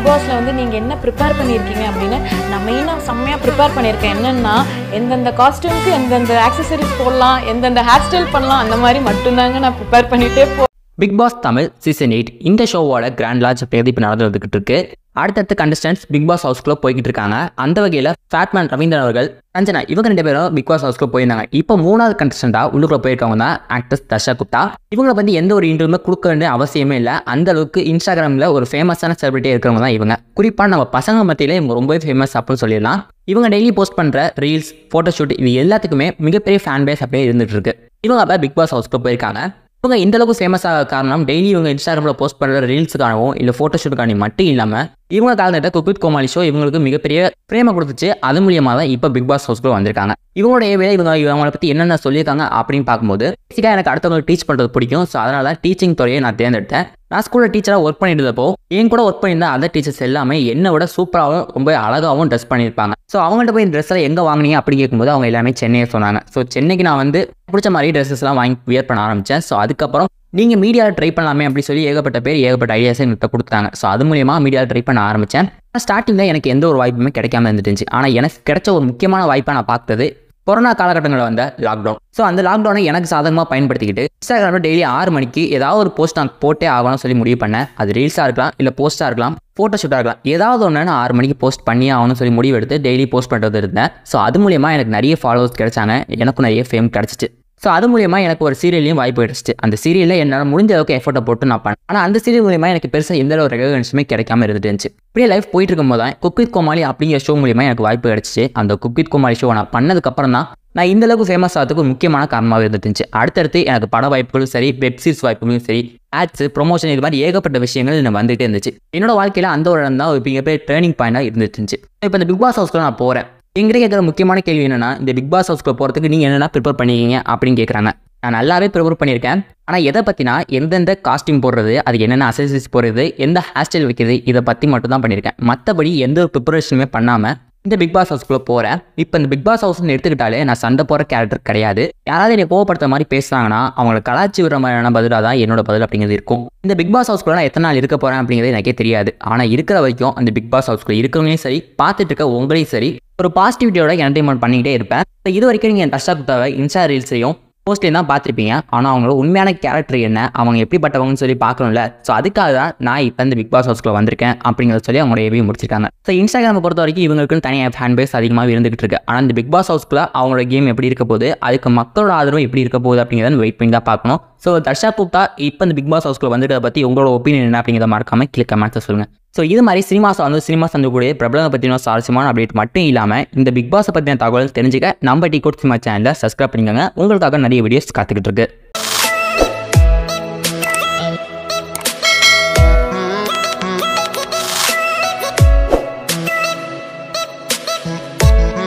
Big பாஸ்ல வந்து நீங்க என்ன ப்ரிப்பேர் பண்ணியிருக்கீங்க அப்படின்னு நான் மெயினாக செம்மையாக ப்ரிப்பேர் பண்ணியிருக்கேன். என்னன்னா எந்தெந்த காஸ்டியூமுக்கு எந்தெந்த ஆக்சசரிஸ் போடலாம், எந்தெந்த ஹேர் ஸ்டைல் பண்ணலாம், அந்த மாதிரி மட்டும்தாங்க நான் ப்ரிப்பேர் பண்ணிட்டே பிக் பாஸ் தமிழ் சீசன் 8 இந்த ஷோவோட கிராண்ட் லான்ச் இப்போ நடந்துகிட்டு இருக்கு. அடுத்தடுத்து கண்டஸ்டன்ட்ஸ் பிக் பாஸ் ஹவுஸ்க்குள்ள போய்கிட்டு இருக்காங்க. அந்த வகையில் ஃபேட்மேன் ரவீந்திரன் அவர்கள், ரஞ்சனா இவங்க 2 பேரும் பிக் பாஸ் ஹவுஸ்க்குள்ள போயிருந்தாங்க. இப்போ 3வது கண்டஸ்டண்டா உள்ளுக்குள்ள போயிருக்கவங்க தான் ஆக்டர்ஸ் தர்ஷா குப்தா. இவங்களை வந்து எந்த ஒரு இன்டர்வியூமே கொடுக்க வேண்டிய அவசியமே இல்லை. அந்த அளவுக்கு இன்ஸ்டாகிராமில் ஒரு ஃபேமஸான செலிபிரிட்டியாக இருக்கிறவங்க தான் இவங்க. குறிப்பாக நம்ம பசங்க மத்தியிலே இவங்க ரொம்பவே ஃபேமஸ் அப்படின்னு சொல்லிடலாம். இவங்க டெய்லி போஸ்ட் பண்ணுற ரீல்ஸ், ஃபோட்டோஷூட் இது எல்லாத்துக்குமே மிகப்பெரிய ஃபேன் பேஸ் அப்படியே இருந்துட்டு இருக்கு. இவங்க அப்போ பிக் பாஸ் ஹவுஸ்க்குள்ள போயிருக்காங்க. இவங்க இந்த அளவுக்கு ஃபேமஸ் ஆக காரணம் டெய்லி இவங்க இன்ஸ்டாகிராமில் போஸ்ட் பண்ணுற ரீல்ஸுக்காகவும் இல்லை ஃபோட்டோஷூட்டுக்கான மட்டும் இல்லாமல் இவங்க காலத்திட்ட குக் வித் கோமாளி ஷோ இவங்களுக்கு மிகப்பெரிய பிரேம கொடுத்துச்சு. அது மூலியமாக தான் இப்போ பிக் பாஸ் ஹவுஸ்க்குள்ள வந்திருக்காங்க. இவங்களுடைய வேலை இவங்களை பற்றி என்னென்ன சொல்லியிருக்காங்க அப்படின்னு பார்க்கும்போது பேசிக்காக எனக்கு அடுத்தவங்களுக்கு டீச் பண்ணுறது பிடிக்கும். ஸோ அதனால தான் டீச்சிங் துறையை நான் தேர்ந்தெடுத்தேன். நான் ஸ்கூலில் டீச்சராக ஒர்க் பண்ணிட்டு என் கூட ஒர்க் பண்ணியிருந்த அதர் டீச்சர்ஸ் எல்லாமே என்னை விட சூப்பராகவும் ரொம்ப அழகாகவும் ட்ரெஸ் பண்ணியிருப்பாங்க. ஸோ அவங்கள்ட்ட போய் இந்த ட்ரெஸ்ஸில் எங்கே வாங்கினீங்க அப்படி கேட்கும்போது அவங்க எல்லாமே சென்னையை சொன்னாங்க. ஸோ சென்னைக்கு நான் வந்து பிடிச்ச மாதிரி ட்ரெஸ்ஸஸ்லாம் வாங்கி வியர் பண்ண ஆரம்பித்தேன். ஸோ அதுக்கப்புறம் நீங்கள் மீடியாவில் ட்ரை பண்ணலாமே அப்படி சொல்லி ஏகப்பட்ட பேர் ஏகப்பட்ட ஐடியாஸை என்கிட்ட கொடுத்தாங்க. ஸோ அது மூலியமாக மீடியாவில் ட்ரை பண்ண ஆரம்பித்தேன். ஸ்டார்டிங்கில் எனக்கு எந்த ஒரு வாய்ப்புமே கிடைக்காம இருந்துச்சு. ஆனால் எனக்கு கிடைச்ச ஒரு முக்கியமான வாய்ப்பை நான் பார்த்தது கொரோனா காலகட்டங்களில் வந்த லாக்டவுன். ஸோ அந்த லாக்டவுனை எனக்கு சாதகமாக பயன்படுத்திக்கிட்டு இன்ஸ்டாகிராமில் டெய்லி 6 மணிக்கு ஏதாவது ஒரு போஸ்ட் நான் போட்டே ஆகணும்னு சொல்லி முடிவு பண்ணேன். அது ரீல்ஸாக இருக்கலாம், இல்லை போஸ்ட்டாக இருக்கலாம், ஃபோட்டோஷூட்டாக இருக்கலாம், ஏதாவது ஒன்று நான் 6 மணிக்கு போஸ்ட் பண்ணி ஆகணும்னு சொல்லி முடிவு எடுத்து டெய்லி போஸ்ட் பண்ணுறது இருந்தேன். ஸோ அது மூலியமாக எனக்கு நிறைய ஃபாலோவர்ஸ் கிடைச்சாங்க, எனக்கும் நிறைய ஃபேம் கிடச்சிச்சு. ஸோ அது மூலியமா எனக்கு ஒரு சீரியல்லையும் வாய்ப்பு கிடைச்சிச்சு. அந்த சீரியலில் என்னால் முடிஞ்ச அளவுக்கு எஃபர்ட்டை போட்டு நான் பண்ணேன். ஆனால் அந்த சீரியல் மூலியமா எனக்கு பெருசாக எந்த ஒரு ரெகக்னிஷனுமே கிடைக்காம இருந்துச்சு. இப்படியே லைஃப் போயிட்டு இருக்கும்போது தான் குக் வித் கோமாளி அப்படிங்கிற ஷோ மூலியமா எனக்கு வாய்ப்பு கிடைச்சிச்சு. அந்த குக் வித் கோமாளி ஷோ நான் பண்ணதுக்கப்புறம் தான் நான் இந்த அளவுக்கு ஃபேமஸ் ஆகிறதுக்கு முக்கியமான காரணமாக இருந்துச்சு. அடுத்தடுத்து எனக்கு பட வாய்ப்புகளும் சரி, வெப் சீரிஸ் வாய்ப்புகளும் சரி, ஆட்ஸ், ப்ரொமோஷன் இது மாதிரி ஏகப்பட்ட விஷயங்கள் எனக்கு வந்துகிட்டே இருந்துச்சு. என்னோட வாழ்க்கையில் அந்த ஒரு இடம் தான் மிகப்பெரிய டேர்னிங் பாயிண்டாக இருந்துச்சு. இப்போ இந்த பிக் பாஸ் ஹவுஸ்க்குள்ள நான் போகிறேன். எங்கிட்ட கேட்குற முக்கியமான கேள்வி என்னன்னா, இந்த பிக் பாஸ் ஹவுஸ்க்குள்ள போகிறதுக்கு நீங்கள் என்னென்ன ப்ரிப்பேர் பண்ணிக்கிங்க அப்படின்னு கேட்குறாங்க. நான் நல்லாவே ப்ரிப்பேர் பண்ணியிருக்கேன். ஆனால் எதை பற்றினா எந்தெந்த காஸ்டியூம் போடுறது, அது என்னென்ன அசசரிஸ் போடுறது, எந்த ஹேர் ஸ்டைல் வைக்கிறது, இதை பற்றி மட்டும் தான் பண்ணியிருக்கேன். மற்றபடி எந்த ஒரு ப்ரிப்பரேஷனுமே பண்ணாமல் இந்த பிக் பாஸ் ஹவுஸ்க்குள்ளே போகிறேன். இப்போ இந்த பிக் பாஸ் ஹவுஸ்ன்னு எடுத்துக்கிட்டாலே நான் சண்டை போகிற கேரக்டர் கிடையாது. யாராவது என்னை கோவப்படுத்த மாதிரி பேசுகிறாங்கன்னா அவங்களை கலாச்சி விடுற மாதிரியான பதிலாக தான் என்னோட பதில் அப்படிங்கிறது இருக்கும். இந்த பிக் பாஸ் ஹவுஸ்க்குள்ள நான் எத்தனை நாள் இருக்க போகிறேன் அப்படிங்கிறது எனக்கே தெரியாது. ஆனால் இருக்கிற வரைக்கும் அந்த பிக் பாஸ் ஹவுஸ்க்குள்ள இருக்கிறவங்களையும் சரி, பார்த்துட்டு இருக்க உங்களையும் சரி, ஒரு பாசிட்டிவிட்டியோட என்டர்டைன்மெண்ட் பண்ணிக்கிட்டே இருப்பேன். இது வரைக்கும் நீங்கள் தர்ஷா குப்தாவை இன்ஸ்டா ரீல்ஸையும் போஸ்ட்லேயும் தான் பார்த்துருப்பீங்க. ஆனால் அவங்களோட உண்மையான கேரக்டர் என்ன, அவங்க எப்படிப்பட்டவங்கன்னு சொல்லி பார்க்கணும்ல. ஸோ அதுக்காக தான் நான் இப்போ இந்த பிக் பாஸ் ஹவுஸ்க்குள்ள வந்திருக்கேன் அப்படிங்கிறத சொல்லி அவங்களோட ரிவ்யூ முடிச்சிருக்காங்க. ஸோ இன்ஸ்டாகிராமை பொறுத்த வரைக்கும் இவங்களுக்குன்னு தனியாக ஃபேன் பேஸ் அதிகமாக இருந்துகிட்டு இருக்கு. ஆனால் இந்த பிக் பாஸ் ஹவுஸ்க்குள்ள அவங்களோட கேம் எப்படி இருக்க போகுது, அதுக்கு மக்களோட ஆதரவு எப்படி இருக்க போகுது அப்படிங்கிறத வெயிட் பண்ணி தான் பார்க்கணும். ஸோ தர்ஷா குப்தா இப்போ இந்த பிக் பாஸ் ஹவுஸ்க்குள்ள வந்துட்டு பற்றி உங்களோட ஒப்பீனியன் என்ன அப்படிங்கிறத மறக்காம கீழே கமெண்ட்ஸை சொல்லுங்கள். ஸோ இது மாதிரி சினிமா சந்தக்கூடிய பிரபலங்களை பற்றின சுவாரஸ்யமான அப்டேட் மட்டும் இல்லாமல் இந்த பிக் பாஸை பற்றின தகவல் தெரிஞ்சுக்க நம்ம டிகோட் சினிமா சேனலில் சப்ஸ்கிரைப் பண்ணிக்கோங்க. உங்களுக்காக நிறைய வீடியோஸ் காத்துக்கிட்டு இருக்கு.